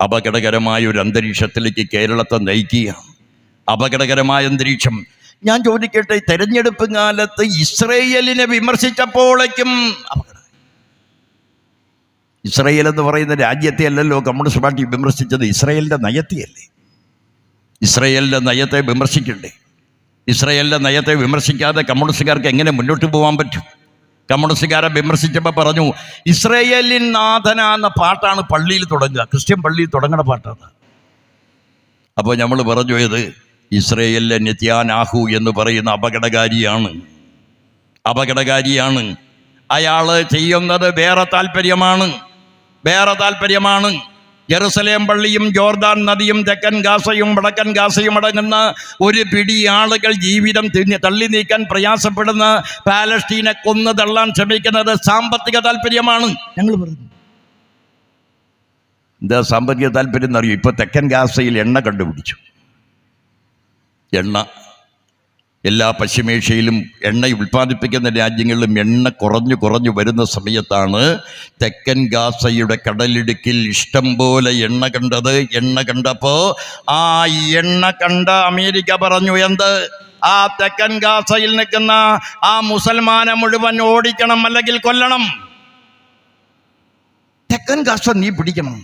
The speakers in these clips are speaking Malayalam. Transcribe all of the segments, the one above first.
അപകടകരമായ ഒരു അന്തരീക്ഷത്തിലേക്ക് കേരളത്തെ നയിക്കുകയാണ്. അപകടകരമായ അന്തരീക്ഷം. ഞാൻ ചോദിക്കട്ടെ, തെരഞ്ഞെടുപ്പ് കാലത്ത് ഇസ്രയേലിനെ വിമർശിച്ചപ്പോഴേക്കും അപകടം. ഇസ്രയേൽ എന്ന് പറയുന്ന രാജ്യത്തെ അല്ലല്ലോ കമ്മ്യൂണിസ്റ്റ് പാർട്ടി വിമർശിച്ചത്, ഇസ്രയേലിൻ്റെ നയത്തെയല്ലേ. ഇസ്രയേലിൻ്റെ നയത്തെ വിമർശിക്കണ്ടേ? ഇസ്രയേലിൻ്റെ നയത്തെ വിമർശിക്കാതെ കമ്മ്യൂണിസ്റ്റുകാർക്ക് എങ്ങനെ മുന്നോട്ട് പോകാൻ പറ്റും? കമ്മ്യൂണിസ്റ്റുകാരെ വിമർശിച്ചപ്പോൾ പറഞ്ഞു, ഇസ്രയേലിൻ നാഥന എന്ന പാട്ടാണ് പള്ളിയിൽ തുടങ്ങുക, ക്രിസ്ത്യൻ പള്ളിയിൽ തുടങ്ങുന്ന പാട്ടാണ്. അപ്പോൾ നമ്മൾ പറഞ്ഞു, ഇത് ഇസ്രയേലിലെ നെത്യാനാഹു എന്ന് പറയുന്ന അപകടകാരിയാണ്. അയാൾ ചെയ്യുന്നത് വേറെ താല്പര്യമാണ്. ജെറുസലേം പള്ളിയും ജോർദാൻ നദിയും തെക്കൻ ഗാസയും വടക്കൻ ഗാസയും അടങ്ങുന്ന ഒരു പിടി ആളുകൾ ജീവിതം തള്ളി നീക്കാൻ പ്രയാസപ്പെടുന്ന പാലസ്തീനെ കൊന്നു തള്ളാൻ ശ്രമിക്കുന്നത് സാമ്പത്തിക താല്പര്യമാണ്. ഞങ്ങൾ പറഞ്ഞു, എന്താ സാമ്പത്തിക താല്പര്യം എന്നറിയും? ഇപ്പോൾ തെക്കൻ ഗാസയിൽ എണ്ണ കണ്ടുപിടിച്ചു. എണ്ണ എല്ലാ പശ്ചിമേഷ്യയിലും എണ്ണ ഉൽപ്പാദിപ്പിക്കുന്ന രാജ്യങ്ങളിലും എണ്ണ കുറഞ്ഞു വരുന്ന സമയത്താണ് തെക്കൻ ഗാസയുടെ കടലിടുക്കിൽ ഇഷ്ടം പോലെ എണ്ണ കണ്ടത്. എണ്ണ കണ്ടപ്പോൾ ആ എണ്ണ കണ്ട അമേരിക്ക പറഞ്ഞു, എന്ത്? ആ തെക്കൻ ഗാസയിൽ നിൽക്കുന്ന ആ മുസൽമാനെ മുഴുവൻ ഓടിക്കണം, അല്ലെങ്കിൽ കൊല്ലണം. തെക്കൻ ഗാസ നീ പിടിക്കണം.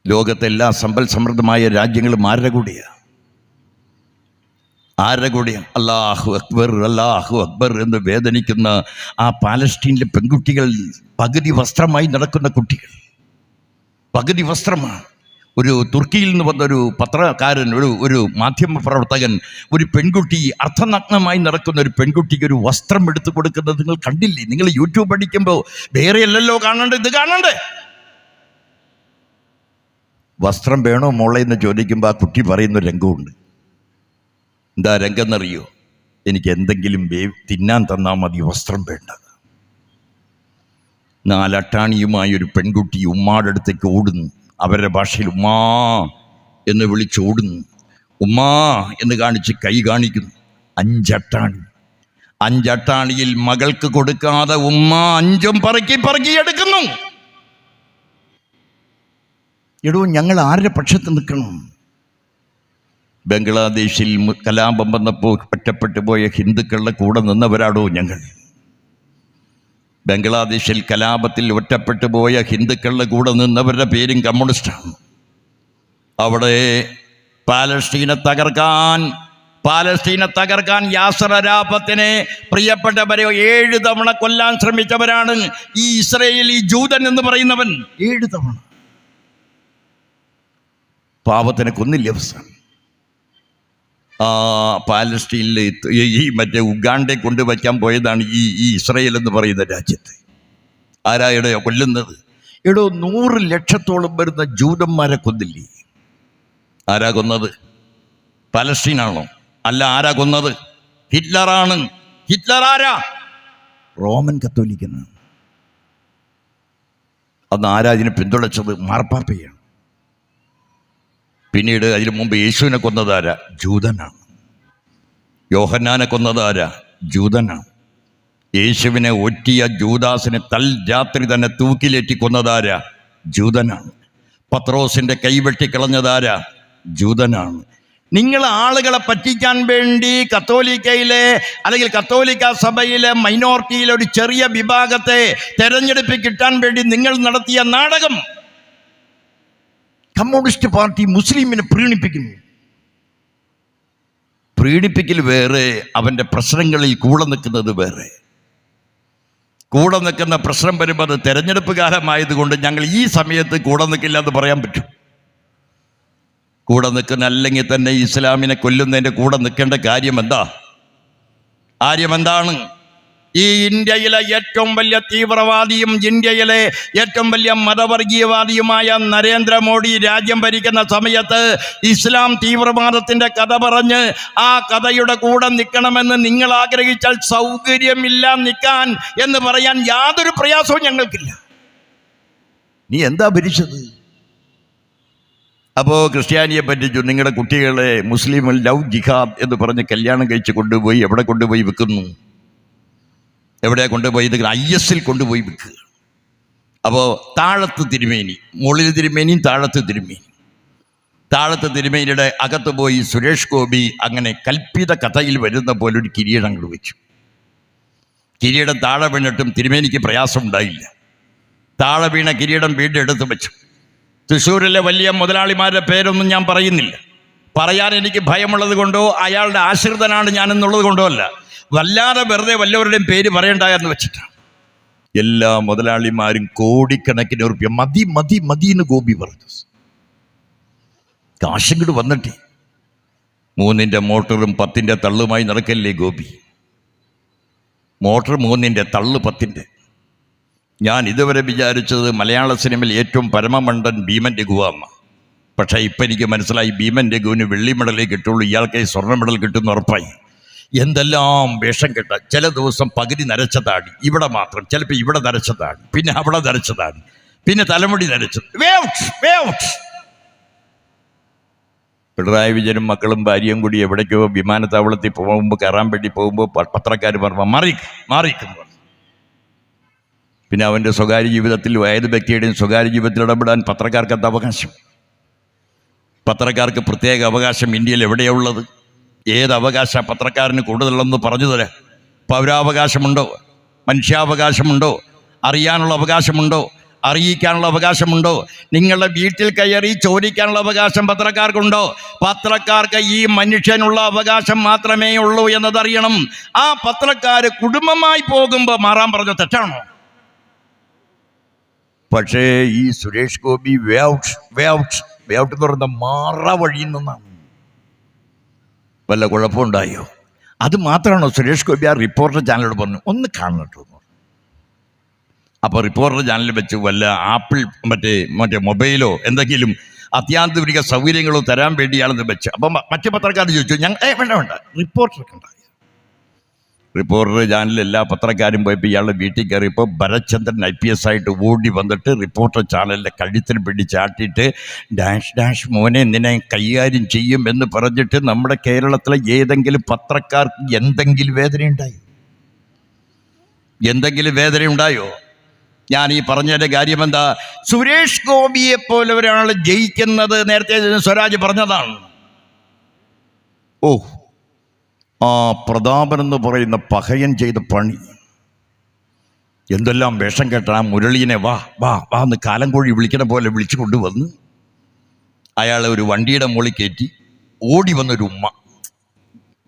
ലോകത്തെ എല്ലാ സമ്പൽ സമൃദ്ധമായ രാജ്യങ്ങളും ആരുടെ കൂടിയാണ്? അല്ലാഹു അക്ബർ എന്ന് വേദനിക്കുന്ന ആ പാലസ്തീനിലെ പെൺകുട്ടികൾ, പകുതി വസ്ത്രമായി നടക്കുന്ന കുട്ടികൾ, പകുതി വസ്ത്രമാണ്. ഒരു തുർക്കിയിൽ നിന്ന് വന്നൊരു പത്രക്കാരൻ, ഒരു മാധ്യമ പ്രവർത്തകൻ, ഒരു പെൺകുട്ടി, അർദ്ധനഗ്നമായി നടക്കുന്ന ഒരു പെൺകുട്ടിക്ക് ഒരു വസ്ത്രം എടുത്തു കൊടുക്കുന്നത് നിങ്ങൾ കണ്ടില്ലേ? നിങ്ങൾ യൂട്യൂബ് അടിക്കുമ്പോൾ വേറെ അല്ലല്ലോ കാണണ്ടേ, ഇത് കാണണ്ടേ? വസ്ത്രം വേണോ മോളെ എന്ന് ചോദിക്കുമ്പോൾ ആ കുട്ടി പറയുന്ന രംഗമുണ്ട്. എന്താ രംഗം എന്നറിയോ? എനിക്ക് എന്തെങ്കിലും തിന്നാൻ തന്നാൽ മതി, വസ്ത്രം വേണ്ട. 4 അട്ടാണിയുമായി ഒരു പെൺകുട്ടി ഉമ്മാടെ അടുത്തേക്ക് ഓടുന്നു. അവരുടെ ഭാഷയിൽ ഉമ്മാ എന്ന് വിളിച്ചോടുന്നു. ഉമ്മാ എന്ന് കാണിച്ച് കൈ കാണിക്കുന്നു. 5 അട്ടാണി. 5 അട്ടാണിയിൽ മകൾക്ക് കൊടുക്കാതെ ഉമ്മ 5ഉം പറക്കി എടുക്കുന്നു. എടോ, ഞങ്ങൾ ആരുടെ പക്ഷത്ത് നിൽക്കണം? ബംഗ്ലാദേശിൽ കലാപം വന്നപ്പോൾ ഒറ്റപ്പെട്ടു പോയ ഹിന്ദുക്കളുടെ കൂടെ നിന്നവരാടോ ഞങ്ങൾ? ബംഗ്ലാദേശിൽ കലാപത്തിൽ ഒറ്റപ്പെട്ടു പോയ ഹിന്ദുക്കളുടെ കൂടെ നിന്നവരുടെ പേരും കമ്മ്യൂണിസ്റ്റാണ്. അവിടെ പാലസ്തീനെ തകർക്കാൻ യാസർ അറാഫത്തിനെ പ്രിയപ്പെട്ടവരെ 7 തവണ കൊല്ലാൻ ശ്രമിച്ചവരാണ് ഈ ഇസ്രയേലി ജൂതൻ എന്ന് പറയുന്നവൻ. 7 തവണ പാവത്തിനെ കൊന്നില്ല. അവസാനം പാലസ്തീനിൽ ഈ മറ്റേ ഉഗാണ്ടെ കൊണ്ടുവയ്ക്കാൻ പോയതാണ് ഈ ഇസ്രയേൽ എന്ന് പറയുന്ന രാജ്യത്ത്. ആരായുടെ കൊല്ലുന്നത്? 100 ലക്ഷത്തോളം വരുന്ന ജൂതന്മാരെ കൊന്നില്ലേ? ആരാ കൊന്നത്? പാലസ്തീനാണോ? അല്ല. ആരാ കൊന്നത്? ഹിറ്റ്ലറാണ്. ഹിറ്റ്ലർ ആരാ? റോമൻ കത്തോലിക്കനാണ്. അന്ന് ആരാ ഇതിനെ പിന്തുണച്ചത്? മാർപ്പാപ്പയാണ്. പിന്നീട് അതിനു മുമ്പ് യേശുവിനെ കൊന്നതാരാ? ജൂതനാണ്. യോഹന്നാനെ കൊന്നതാരാ? ജൂതനാണ്. യേശുവിനെ ഒറ്റിയ ജൂദാസിനെ രാത്രി തന്നെ തൂക്കിലേറ്റി കൊന്നതാരാ? ജൂതനാണ്. പത്രോസിൻ്റെ കൈവെട്ടിക്കളഞ്ഞതാരാ? ജൂതനാണ്. നിങ്ങൾ ആളുകളെ പറ്റിക്കാൻ വേണ്ടി കത്തോലിക്കയിലെ അല്ലെങ്കിൽ കത്തോലിക്ക സഭയിലെ മൈനോറിറ്റിയിലെ ഒരു ചെറിയ വിഭാഗത്തെ തെരഞ്ഞെടുപ്പിൽ കിട്ടാൻ വേണ്ടി നിങ്ങൾ നടത്തിയ നാടകം. കമ്മ്യൂണിസ്റ്റ് പാർട്ടി മുസ്ലിമിനെ പ്രീണിപ്പിക്കൽ വേറെ, അവൻ്റെ പ്രശ്നങ്ങളിൽ കൂടെ നിൽക്കുന്നത് വേറെ. കൂടെ നിൽക്കുന്ന പ്രശ്നം വരുമ്പോൾ അത് തെരഞ്ഞെടുപ്പ് കാലമായതുകൊണ്ട് ഞങ്ങൾ ഈ സമയത്ത് കൂടെ നിൽക്കില്ല എന്ന് പറയാൻ പറ്റും. കൂടെ നിൽക്കുന്ന അല്ലെങ്കിൽ തന്നെ ഇസ്ലാമിനെ കൊല്ലുന്നതിൻ്റെ കൂടെ നിൽക്കേണ്ട കാര്യമെന്താണ്? ഈ ഇന്ത്യയിലെ ഏറ്റവും വലിയ തീവ്രവാദിയും ഇന്ത്യയിലെ ഏറ്റവും വലിയ മതവർഗീയവാദിയുമായ നരേന്ദ്രമോദി രാജ്യം ഭരിക്കുന്ന സമയത്ത് ഇസ്ലാം തീവ്രവാദത്തിൻ്റെ കഥ പറഞ്ഞ് ആ കഥയുടെ കൂടെ നിൽക്കണമെന്ന് നിങ്ങൾ ആഗ്രഹിച്ചാൽ സൗകര്യമില്ല നിൽക്കാൻ എന്ന് പറയാൻ യാതൊരു പ്രയാസവും ഞങ്ങൾക്കില്ല. നീ എന്താ ഭരിച്ചത്? അപ്പോൾ ക്രിസ്ത്യാനിയെ പറ്റിച്ചു. നിങ്ങളുടെ കുട്ടികളെ മുസ്ലിം ലവ് ജിഹാദ് എന്ന് പറഞ്ഞ് കല്യാണം കഴിച്ച് കൊണ്ടുപോയി എവിടെ കൊണ്ടുപോയി വിൽക്കുന്നു? എവിടെ കൊണ്ടുപോയി? IS കൊണ്ടുപോയി വിൽക്കുക. അപ്പോൾ താഴത്ത് തിരുമേനി, മുകളിൽ തിരുമേനിയും താഴത്ത് തിരുമേനി. താഴത്തെ തിരുമേനിയുടെ അകത്ത് പോയി സുരേഷ് ഗോപി അങ്ങനെ കൽപ്പിത കഥയിൽ വരുന്ന പോലെ ഒരു കിരീടം വെച്ചു. കിരീടം താഴെ വീണിട്ടും തിരുമേനിക്ക് പ്രയാസം ഉണ്ടായില്ല. താഴെ വീണ കിരീടം വീണ്ടും എടുത്തു വെച്ചു. തൃശ്ശൂരിലെ വലിയ മുതലാളിമാരുടെ പേരൊന്നും ഞാൻ പറയുന്നില്ല. പറയാൻ എനിക്ക് ഭയമുള്ളത് കൊണ്ടോ അയാളുടെ ആശ്രിതനാണ് ഞാനെന്നുള്ളത് കൊണ്ടോ അല്ല, വല്ലാതെ വെറുതെ വല്ലവരുടെയും പേര് പറയണ്ടായെന്ന് വെച്ചിട്ടാണ്. എല്ലാ മുതലാളിമാരും കോടിക്കണക്കിന് ഉറുപ്പ്യ മതി മതി മതി എന്ന് ഗോപി പറഞ്ഞു. കാശിങ്ങോട്ട് വന്നിട്ടേ 3-ന്റെ മോട്ടറും 10-ന്റെ തള്ളുമായി നടക്കല്ലേ ഗോപി. മോട്ടർ 3-ന്റെ തള്ളു 10-ന്റെ. ഞാൻ ഇതുവരെ വിചാരിച്ചത് മലയാള സിനിമയിൽ ഏറ്റവും പരമമണ്ടൻ ഭീമൻ രഘുവാമ്മ. പക്ഷേ ഇപ്പം എനിക്ക് മനസ്സിലായി ഭീമൻ രഘുവിന് വെള്ളി മെഡലേ കിട്ടുള്ളൂ, ഇയാൾക്ക് സ്വർണ്ണ മെഡൽ കിട്ടുമെന്ന് ഉറപ്പായി. എന്തെല്ലാം വേഷം കെട്ട. ചില ദിവസം പകുതി നരച്ച താടി, ഇവിടെ മാത്രം, ചിലപ്പോൾ ഇവിടെ നരച്ച താടി, പിന്നെ അവിടെ നരച്ച താടി, പിന്നെ തലമുടി നരച്ചത്. പിണറായി വിജയനും മക്കളും ഭാര്യയും കൂടി എവിടേക്കോ വിമാനത്താവളത്തിൽ പോകുമ്പോൾ കയറാൻ വേണ്ടി പോകുമ്പോൾ പത്രക്കാർ പറഞ്ഞു മാറിക്കുന്നു. പിന്നെ അവൻ്റെ സ്വകാര്യ ജീവിതത്തിൽ ഏത് വ്യക്തിയുടെയും സ്വകാര്യ ജീവിതത്തിൽ ഇടപെടാൻ പത്രക്കാർക്ക് എന്താ അവകാശം? പത്രക്കാർക്ക് പ്രത്യേക അവകാശം ഇന്ത്യയിൽ എവിടെയാണ് ഉള്ളത്? ഏത് അവകാശ പത്രക്കാരന് കൂടുതലുള്ളതെന്ന് പറഞ്ഞു തരാം. പൗരാവകാശമുണ്ടോ? മനുഷ്യാവകാശമുണ്ടോ? അറിയാനുള്ള അവകാശമുണ്ടോ? അറിയിക്കാനുള്ള അവകാശമുണ്ടോ? നിങ്ങളുടെ വീട്ടിൽ കയറി ചോദിക്കാനുള്ള അവകാശം പത്രക്കാർക്കുണ്ടോ? പത്രക്കാർക്ക് ഈ മനുഷ്യനുള്ള അവകാശം മാത്രമേ ഉള്ളൂ എന്നതറിയണം. ആ പത്രക്കാർ കുടുംബമായി പോകുമ്പോൾ മാറാൻ പറഞ്ഞ തെറ്റാണോ? പക്ഷേ ഈ സുരേഷ് ഗോപി വേ ഔട്ട് എന്ന് പറയുന്ന മാറ വഴിയിൽ നിന്നാണ്. വല്ല കുഴപ്പമുണ്ടായോ? അത് മാത്രമാണോ? സുരേഷ് ഗോപി ആ റിപ്പോർട്ടർ ചാനലോട് പറഞ്ഞു ഒന്ന് കാണണം കേട്ടോ. അപ്പോൾ റിപ്പോർട്ടർ ചാനലിൽ വെച്ച് വല്ല ആപ്പിൾ മറ്റേ മൊബൈലോ എന്തെങ്കിലും അത്യാധുനിക സൗകര്യങ്ങളോ തരാൻ വേണ്ടിയാണെന്ന് വെച്ച്. അപ്പം മറ്റു പത്രക്കാർ ചോദിച്ചു, വേണ്ട റിപ്പോർട്ടർക്ക് ഉണ്ടായി. റിപ്പോർട്ടർ ചാനലിൽ എല്ലാ പത്രക്കാരും പോയപ്പോൾ ഇയാളുടെ വീട്ടിൽ കയറിയപ്പോൾ ഭരത്ചന്ദ്രൻ IPS ആയിട്ട് ഓടി വന്നിട്ട് റിപ്പോർട്ടർ ചാനലിൻ്റെ കഴുത്തിന് പിടിച്ചാട്ടിയിട്ട് ഡാഷ് മോനെ നിന്നെ കൈകാര്യം ചെയ്യും എന്ന് പറഞ്ഞിട്ട് നമ്മുടെ കേരളത്തിലെ ഏതെങ്കിലും പത്രക്കാർക്ക് എന്തെങ്കിലും വേദനയുണ്ടായോ? ഞാൻ ഈ പറഞ്ഞതിൻ്റെ കാര്യം എന്താ? സുരേഷ് ഗോപിയെ പോലെ ഒരാൾ ജയിക്കുന്നത് നേരത്തെ സ്വരാജ് പറഞ്ഞതാണ്. ആ പ്രതാപൻ എന്ന് പറയുന്ന പഹയൻ ചെയ്ത പണി എന്തെല്ലാം വേഷം കെട്ട ആ മുരളീനെ വാ എന്ന് കാലം കോഴി വിളിക്കണ പോലെ വിളിച്ചു കൊണ്ടുവന്ന് അയാളെ ഒരു വണ്ടിയുടെ മുകളിൽ കയറ്റി ഓടി വന്നൊരു ഉമ്മ.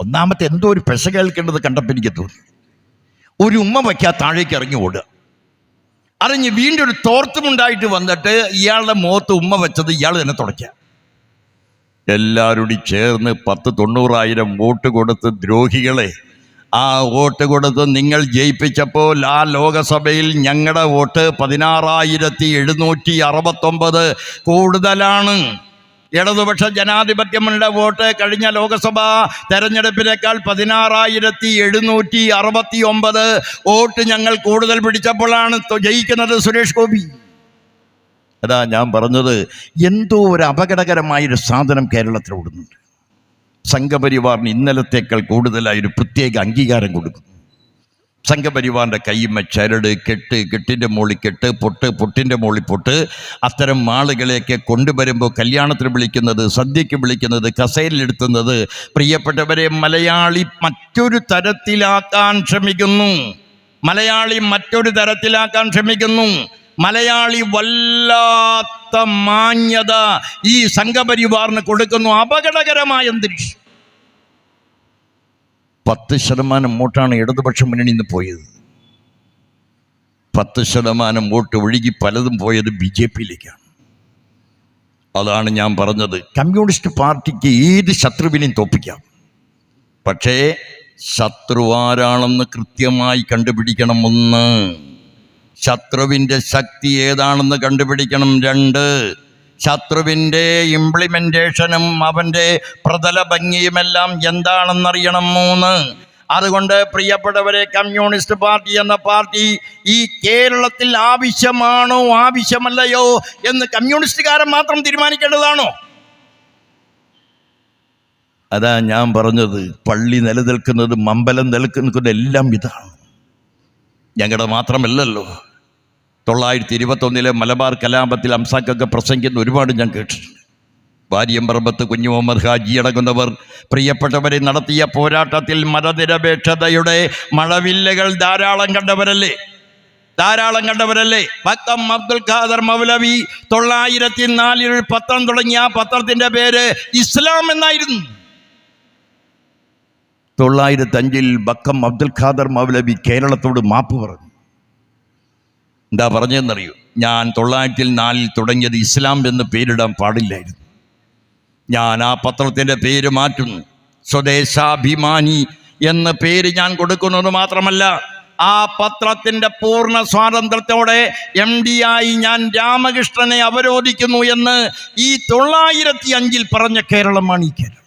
ഒന്നാമത്തെ എന്തോ ഒരു പെശ കേൾക്കേണ്ടത് കണ്ടപ്പോൾ എനിക്ക് തോന്നി. ഒരു ഉമ്മ വയ്ക്കാ താഴേക്ക് ഇറങ്ങി ഓടുക. അറിഞ്ഞ് വീണ്ടും ഒരു തോർത്തുമുണ്ടായിട്ട് വന്നിട്ട് ഇയാളുടെ മുഖത്ത് ഉമ്മ വെച്ചത് ഇയാൾ തന്നെ തുടയ്ക്കുക. എല്ലാവരോടും ചേർന്ന് 10,90,000 വോട്ട് കൊടുത്ത് ദ്രോഹികളെ, ആ വോട്ട് കൊടുത്ത് നിങ്ങൾ ജയിപ്പിച്ചപ്പോൾ ആ ലോകസഭയിൽ ഞങ്ങളുടെ വോട്ട് 16,769 കൂടുതലാണ്. ഇടതുപക്ഷ ജനാധിപത്യങ്ങളുടെ വോട്ട് കഴിഞ്ഞ ലോകസഭാ തെരഞ്ഞെടുപ്പിനേക്കാൾ 16,769 വോട്ട് ഞങ്ങൾ കൂടുതൽ പിടിച്ചപ്പോഴാണ് ജയിക്കുന്നത് സുരേഷ് ഗോപി. അതാ ഞാൻ പറഞ്ഞത്, എന്തോ ഒരു അപകടകരമായൊരു സാധനം കേരളത്തിൽ ഓടുന്നുണ്ട്. സംഘപരിവാറിന് ഇന്നലത്തേക്കാൾ കൂടുതലായൊരു പ്രത്യേക അംഗീകാരം കൊടുക്കുന്നു. സംഘപരിവാറിൻ്റെ കയ്യുമ്മ ചരട്, കെട്ടിൻ്റെ മുകളിൽ കെട്ട്, പൊട്ടിൻ്റെ മുകളിൽ പൊട്ട്, അത്തരം ആളുകളെയൊക്കെ കൊണ്ടുവരുമ്പോൾ കല്യാണത്തിന് വിളിക്കുന്നത്, സദ്യയ്ക്ക് വിളിക്കുന്നത്, കസേരയിലെടുത്തുന്നത്, പ്രിയപ്പെട്ടവരെ മലയാളി മറ്റൊരു തരത്തിലാക്കാൻ ശ്രമിക്കുന്നു. മലയാളി വല്ലാത്ത മാന്യത ഈ സംഘപരിവാറിന് കൊടുക്കുന്നു. അപകടകരമായ അന്തരീക്ഷം. 10% വോട്ടാണ് ഇടതുപക്ഷ മുന്നണി ഇന്ന് പോയത്. 10% വോട്ട് ഒഴുകി പലതും പോയത് BJPയിലേക്കാണ്. അതാണ് ഞാൻ പറഞ്ഞത്, കമ്മ്യൂണിസ്റ്റ് പാർട്ടിക്ക് ഏത് ശത്രുവിനെയും തോൽപ്പിക്കാം. പക്ഷേ ശത്രു ആരാണെന്ന് കൃത്യമായി കണ്ടുപിടിക്കണം. 1, ശത്രുവിൻ്റെ ശക്തി ഏതാണെന്ന് കണ്ടുപിടിക്കണം. 2, ശത്രുവിൻ്റെ ഇംപ്ലിമെൻറ്റേഷനും അവൻ്റെ പ്രതല ഭംഗിയുമെല്ലാം എന്താണെന്നറിയണം. 3, അതുകൊണ്ട് പ്രിയപ്പെട്ടവരെ, കമ്മ്യൂണിസ്റ്റ് പാർട്ടി എന്ന പാർട്ടി ഈ കേരളത്തിൽ ആവശ്യമാണോ ആവശ്യമല്ലയോ എന്ന് കമ്മ്യൂണിസ്റ്റുകാരൻ മാത്രം തീരുമാനിക്കേണ്ടതാണോ? അതാ ഞാൻ പറഞ്ഞത്, പള്ളി നിലനിൽക്കുന്നതും അമ്പലം നിലനിൽക്കുന്നതും എല്ലാം ഇതാണ്. ഞങ്ങളുടെ മാത്രമല്ലല്ലോ. 921 മലബാർ കലാപത്തിൽ അംസാക്കൊക്കെ പ്രസംഗിക്കുന്ന ഒരുപാട് ഞാൻ കേട്ടിട്ടുണ്ട്. വാര്യമ്പറമ്പത്ത് കുഞ്ഞു മുഹമ്മദ് ഹാജി അടങ്ങുന്നവർ പ്രിയപ്പെട്ടവരെ നടത്തിയ പോരാട്ടത്തിൽ മതനിരപേക്ഷതയുടെ മഴവില്ലകൾ ധാരാളം കണ്ടവരല്ലേ? വക്കം അബ്ദുൽ ഖാദർ മൗലവി 904 പത്രം തുടങ്ങിയ ആ പത്രത്തിന്റെ പേര് ഇസ്ലാം എന്നായിരുന്നു. 905 വക്കം അബ്ദുൽ ഖാദർ മൗലവി കേരളത്തോട് മാപ്പ് പറഞ്ഞു. എന്താ പറഞ്ഞതെന്നറിയോ? ഞാൻ 904 തുടങ്ങിയത് ഇസ്ലാം എന്ന് പേരിടാൻ പാടില്ലായിരുന്നു. ഞാൻ ആ പത്രത്തിൻ്റെ പേര് മാറ്റുന്നു. സ്വദേശാഭിമാനി എന്ന പേര് ഞാൻ കൊടുക്കുന്നത് മാത്രമല്ല, ആ പത്രത്തിൻ്റെ പൂർണ്ണ സ്വാതന്ത്ര്യത്തോടെ MD ആയി ഞാൻ രാമകൃഷ്ണനെ അവരോധിക്കുന്നു എന്ന് ഈ 905 പറഞ്ഞ കേരളമാണ് ഈ കേരളം.